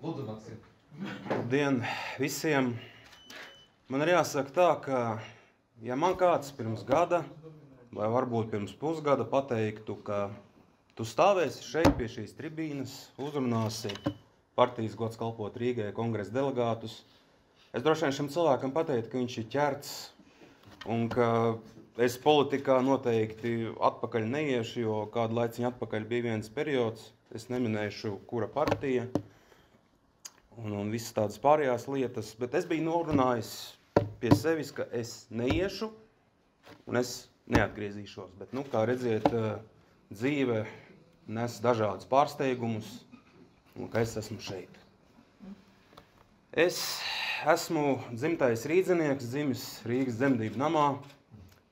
Labdien visiem! Man ir jāsaka tā, ka ja man kāds pirms gada, vai varbūt pirms pusgada pateiktu, ka tu stāvēsi šeit pie šīs tribīnes, uzrunāsi partijas gods kalpot Rīgai kongresa delegātus, es droši vien šim cilvēkam pateiktu, ka viņš ir ķerts un ka es politikā noteikti atpakaļ neiešu, jo kādu laiciņu atpakaļ bija viens periods, es neminēšu, kura partija, un visas tādas pārējās lietas, bet es biju norunājis pie sevis, ka es neiešu un es neatgriezīšos. Bet, kā redziet, dzīve nes dažādus pārsteigumus un ka es esmu šeit. Es esmu dzimtais rīdzinieks, dzimis Rīgas dzemdību namā.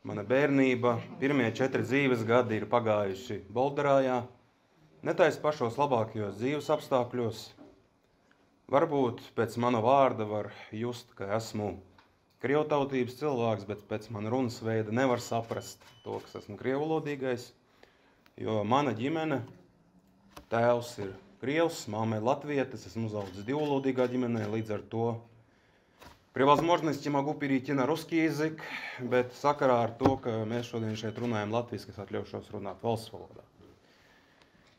Mana bērnība, pirmie 4 dzīves gadi ir pagājuši Bolderājā, netais pašos labākajos dzīves apstākļos. Varbūt pēc mana vārda var just, ka esmu krievtautības cilvēks, bet pēc mana runas veida nevar saprast to, ka esmu krievulodīgais, jo mana ģimene, tēvs ir krievs, māma ir latvietis, esmu uzaudzis divvalodīgā ģimenē, līdz ar to при возможности могу перейти на русский язык, bet sakarā ar to, ka mēs šodien šeit runājam latviski, es atļaušos runāt valsts valodā.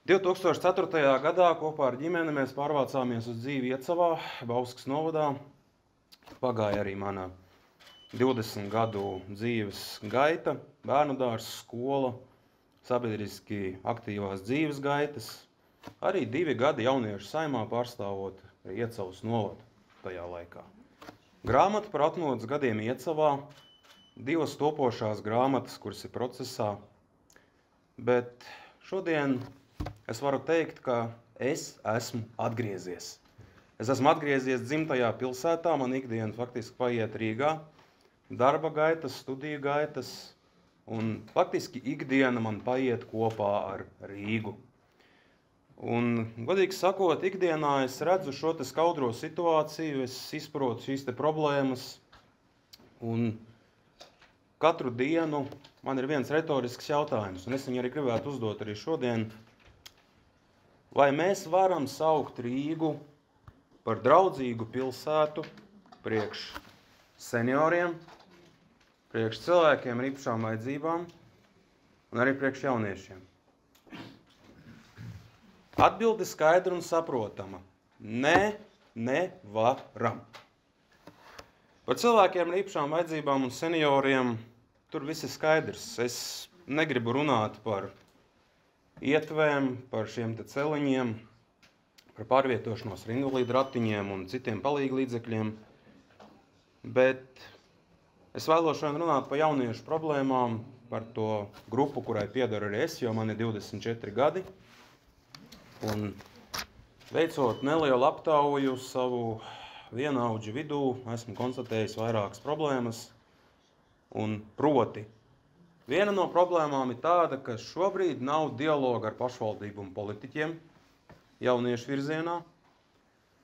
2004. gadā kopā ar ģimeni mēs pārvācāmies uz dzīvi Iecavā, Bauskas novadā. Pagāja arī mana 20 gadu dzīves gaita, bērnu dārzs, skola, sabiedriski aktīvās dzīves gaitas, arī 2 gadi jauniešu saimā pārstāvot Iecavas novadu tajā laikā. Grāmata par atmodas gadiem Iecavā, 2 topošās grāmatas, kuras ir procesā, bet šodien es varu teikt, ka es esmu atgriezies. Es esmu atgriezies dzimtajā pilsētā, man ikdiena faktiski paiet Rīgā, darba gaitas, studiju gaitas, un faktiski ikdiena man paiet kopā ar Rīgu. Un, godīgi sakot, ikdienā es redzu šo te skaudro situāciju, es izprotu šīs te problēmas, un katru dienu man ir viens retorisks jautājums, un es viņu arī gribētu uzdot arī šodien. Vai mēs varam saukt Rīgu par draudzīgu pilsētu priekš senioriem, priekš cilvēkiem ar īpašām vajadzībām un arī priekš jauniešiem? Atbilde skaidra un saprotama. Nē, nevaram. Par cilvēkiem ar īpašām vajadzībām un senioriem tur viss ir skaidrs. Es negribu runāt par ietvēm, par šiem te celiņiem, par pārvietošanos ar invalīdu ratiņiem un citiem palīglīdzekļiem, bet es vēlos šodien runāt par jauniešu problēmām, par to grupu, kurai piedaru arī es, jo man ir 24 gadi. Un veicot nelielu aptauju savu vienaudžu vidū, esmu konstatējis vairākas problēmas, un proti, viena no problēmām ir tāda, ka šobrīd nav dialoga ar pašvaldību un politiķiem jauniešu virzienā.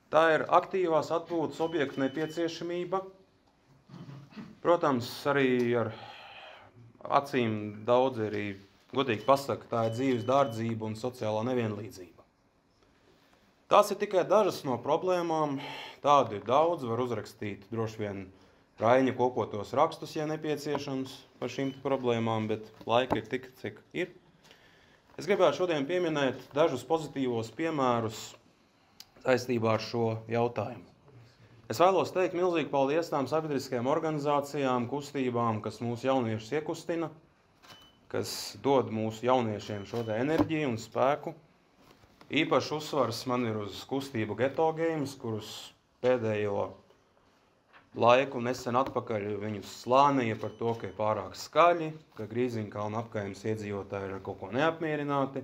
Tā ir aktīvās atpūtas objekta nepieciešamība. Protams, arī ar acīm daudz arī godīgi pasaka, tā ir dzīves dārdzība un sociālā nevienlīdzība. Tās ir tikai dažas no problēmām, tādu ir daudz, var uzrakstīt droši vien Raiņa kopotos rakstus, ja nepieciešams par šīm problēmām, bet laika ir tik, cik ir. Es gribētu šodien pieminēt dažus pozitīvos piemērus saistībā ar šo jautājumu. Es vēlos teikt milzīgi paldies tām sabiedriskajām organizācijām, kustībām, kas mūsu jauniešus iekustina, kas dod mūsu jauniešiem šo te enerģiju un spēku. Īpaši uzsvars man ir uz kustību Geto Games, kurus pēdējo laiku nesen atpakaļ viņus slānīja par to, ka ir pārāk skaļi, ka Grīziņkalna apkaimes iedzīvotāji ir ar kaut ko neapmierināti.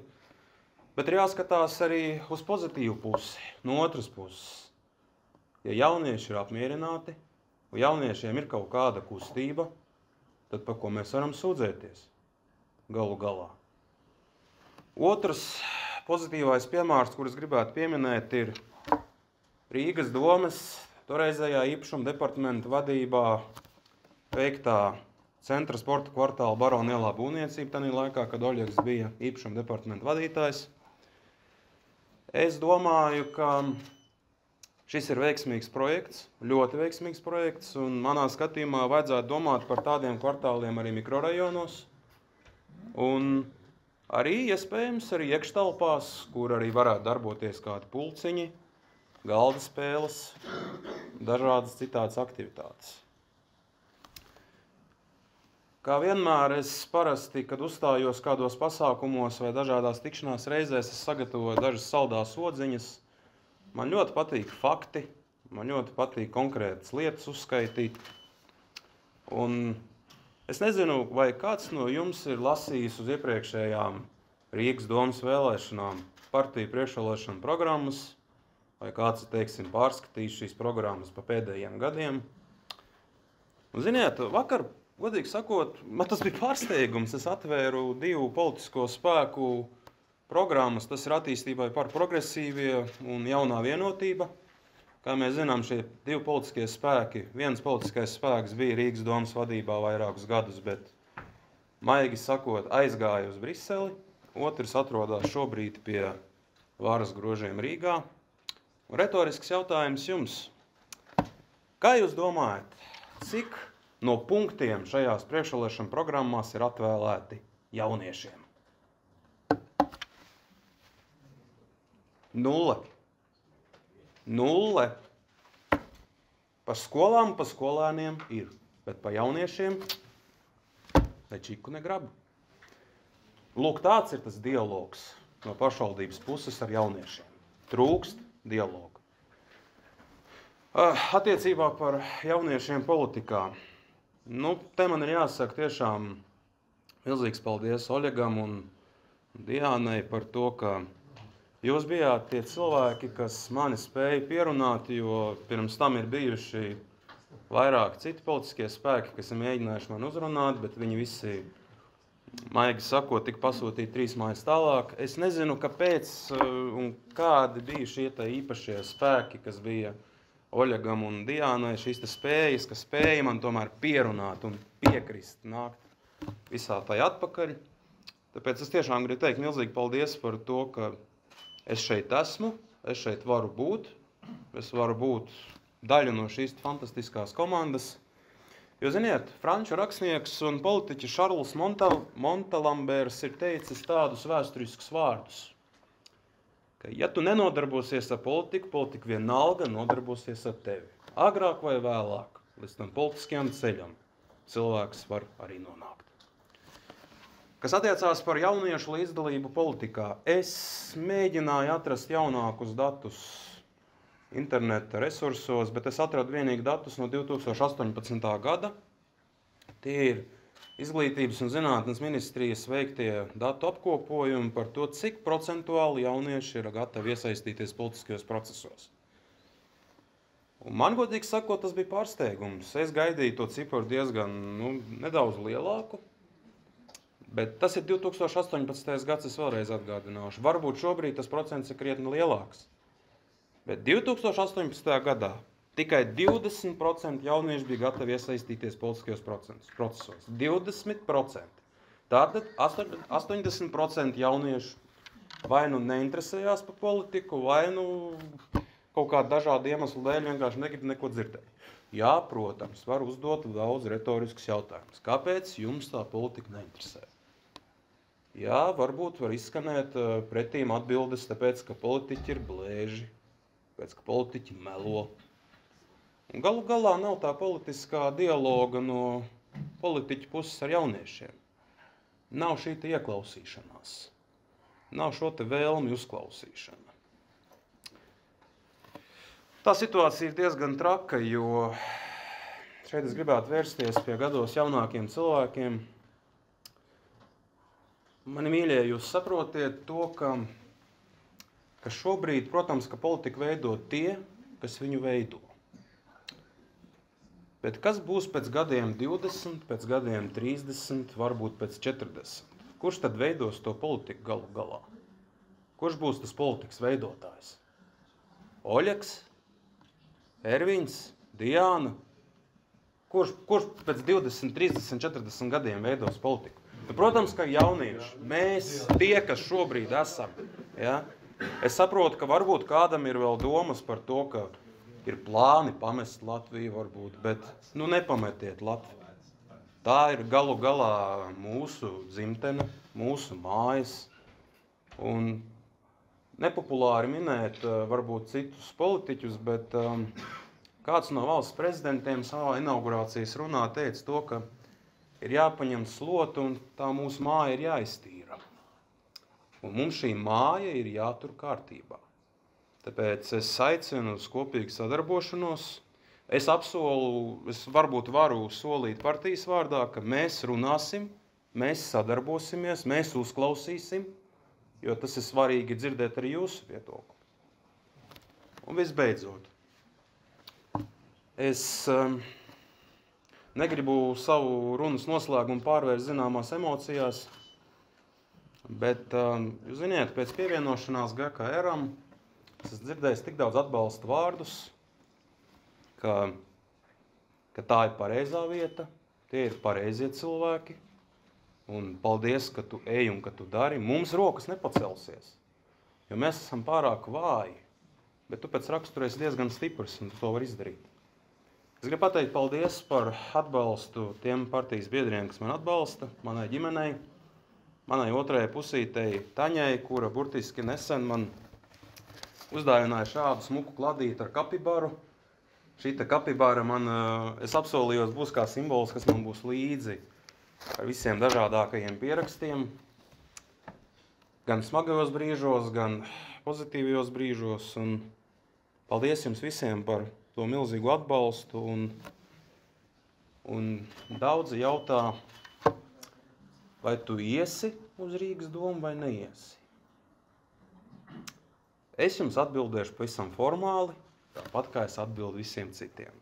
Bet ir jāskatās arī uz pozitīvu pusi, no otras puses. Ja jaunieši ir apmierināti, un jauniešiem ir kaut kāda kustība, tad par ko mēs varam sūdzēties galu galā. Otrs pozitīvais piemērs, kurus gribētu pieminēt, ir Rīgas domes toreizējā īpašuma departamenta vadībā veiktā centra sporta kvartāla Barona ielā būvniecība tajā laikā, kad Oļegs bija īpašuma departamenta vadītājs. Es domāju, ka Šis ir veiksmīgs projekts, ļoti veiksmīgs projekts, un manā skatījumā vajadzētu domāt par tādiem kvartāliem arī mikrorajonos. Un arī iespējams arī iekštelpās, kur arī varētu darboties kādi pulciņi, galda spēles, dažādas citādas aktivitātes. Kā vienmēr es parasti, kad uzstājos kādos pasākumos vai dažādās tikšanās reizēs, es sagatavoju dažas saldās odziņas. Man ļoti patīk fakti, man ļoti patīk konkrētas lietas uzskaitīt. Un es nezinu, vai kāds no jums ir lasījis uz iepriekšējām Rīgas domas vēlēšanām partiju priekšvēlēšanu programmas, vai kāds, teiksim, pārskatījis šīs programmas pa pēdējiem gadiem. Un, ziniet, vakar, godīgi sakot, man tas bija pārsteigums. Es atvēru 2 politisko spēku programmas, tas ir attīstībai par progresīvie un jaunā vienotība. Kā mēs zinām, šie 2 politiskie spēki, viens politiskais spēks bija Rīgas domas vadībā vairākus gadus, bet, maigi sakot, aizgāja uz Briseli, otrs atrodas šobrīd pie varas grožiem Rīgā. Un retorisks jautājums jums. Kā jūs domājat, cik no punktiem šajās priekšvēlēšanu programmās ir atvēlēti jauniešiem? 0. Par skolām, par skolēniem ir, bet par jauniešiem ne čiku, ne grabu. Lūk, tāds ir tas dialogs no pašvaldības puses ar jauniešiem. Trūkst dialogu. Attiecībā par jauniešiem politikā. Te man ir jāsaka tiešām milzīgs paldies Oļegam un Diānai par to, ka jūs bijāt tie cilvēki, kas mani spēja pierunāt, jo pirms tam ir bijuši vairāk citi politiskie spēki, kas ir mēģinājuši man uzrunāt, bet viņi visi, maigi sakot, tika pasūtīti 3 mājas tālāk. Es nezinu, kāpēc un kādi bija šie īpašie spēki, kas bija Oļegam un Diānai, šīs spējas, kas spēja man tomēr pierunāt un piekrist nākt visā tai atpakaļ. Tāpēc es tiešām gribu teikt milzīgi paldies par to, ka es šeit esmu, es šeit varu būt, es varu būt daļa no šīs fantastiskās komandas. Jo, ziniet, franču rakstnieks un politiķis Šarls Montalembērs ir teicis tādus vēsturiskus vārdus, ka, ja tu nenodarbosies ar politiku, politika vienalga nodarbosies ar tevi. Agrāk vai vēlāk, līdz tam politiskajam ceļam, cilvēks var arī nonākt. Kas attiecās par jauniešu līdzdalību politikā, es mēģināju atrast jaunākus datus interneta resursos, bet es atradu vienīgi datus no 2018. gada. Tie ir Izglītības un zinātnes ministrijas veiktie datu apkopojumi par to, cik procentuāli jaunieši ir gatavi iesaistīties politiskajos procesos. Un man, godīgi sakot, tas bija pārsteigums. Es gaidīju to ciparu diezgan nedaudz lielāku. Bet tas ir 2018. gads, es vēlreiz atgādināšu. Varbūt šobrīd tas procents ir krietni lielāks. Bet 2018. gadā tikai 20% jaunieši bija gatavi iesaistīties politiskajos procesos. 20%. Tātad 80% jauniešu vai neinteresējās par politiku, vai kaut kādu dažādu iemeslu dēļ vienkārši negrib neko dzirdēt. Jā, protams, var uzdot daudz retoriskus jautājumus. Kāpēc jums tā politika neinteresē? Jā, varbūt var izskanēt pretīm atbildes, tāpēc, ka politiķi ir blēži, tāpēc, ka politiķi melo. Un galu galā nav tā politiskā dialoga no politiķu puses ar jauniešiem. Nav šī ieklausīšanās. Nav šo vēlmi uzklausīšana. Tā situācija ir diezgan traka, jo šeit es gribētu vērsties pie gados jaunākiem cilvēkiem. Mani mīļie, jūs saprotiet to, ka šobrīd, protams, ka politika veido tie, kas viņu veido. Bet kas būs pēc gadiem 20, pēc gadiem 30, varbūt pēc 40? Kurš tad veidos to politiku galu galā? Kurš būs tas politikas veidotājs? Oļegs, Erviņs, Diāna? Kurš pēc 20, 30, 40 gadiem veidos politiku? Protams, ka jaunieši, mēs, tie, kas šobrīd esam, ja? Es saprotu, ka varbūt kādam ir vēl domas par to, ka ir plāni pamest Latviju varbūt, bet nepametiet Latviju. Tā ir galu galā mūsu dzimtene, mūsu mājas. Un nepopulāri minēt varbūt citus politiķus, bet kāds no valsts prezidentiem savā inaugurācijas runā teica to, ka ir jāpaņem slotu un tā mūsu māja ir jāiztīra. Un mums šī māja ir jātur kārtībā. Tāpēc es aicinu uz kopīgu sadarbošanos. Es apsolu, es varbūt varu solīt partijas vārdā, ka mēs runāsim, mēs sadarbosimies, mēs uzklausīsim, jo tas ir svarīgi dzirdēt arī jūsu viedokli. Un visbeidzot, es negribu savu runas noslēgumu pārvērst zināmās emocijās, bet, jūs ziniet, pēc pievienošanās GKR-am es esmu dzirdējis tik daudz atbalsta vārdus, ka tā ir pareizā vieta, tie ir pareizie cilvēki, un paldies, ka tu ej un ka tu dari. Mums rokas nepacelsies, jo mēs esam pārāk vāji, bet tu pēc rakstura esi diezgan stiprs un tu to var izdarīt. Es gribu pateikt paldies par atbalstu tiem partijas biedriem, kas man atbalsta, manai ģimenei, manai otrajai pusītei Taņai, kura burtiski nesen man uzdāvināja šādu smuku kladīti ar kapibaru. Šīta kapibara man, es apsolījos, būs kā simbols, kas man būs līdzi ar visiem dažādākajiem pierakstiem, gan smagajos brīžos, gan pozitīvajos brīžos. Un paldies jums visiem par to milzīgu atbalstu. Un daudzi jautā, vai tu iesi uz Rīgas domu vai neiesi. Es jums atbildēšu pavisam formāli, tāpat kā es atbildu visiem citiem.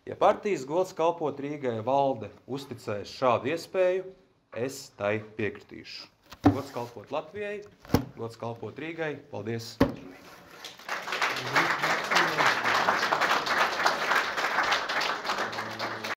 Ja partijas gods kalpot Rīgai valde uzticēs šādu iespēju, es tai piekritīšu. Gods kalpot Latvijai, gods kalpot Rīgai. Paldies!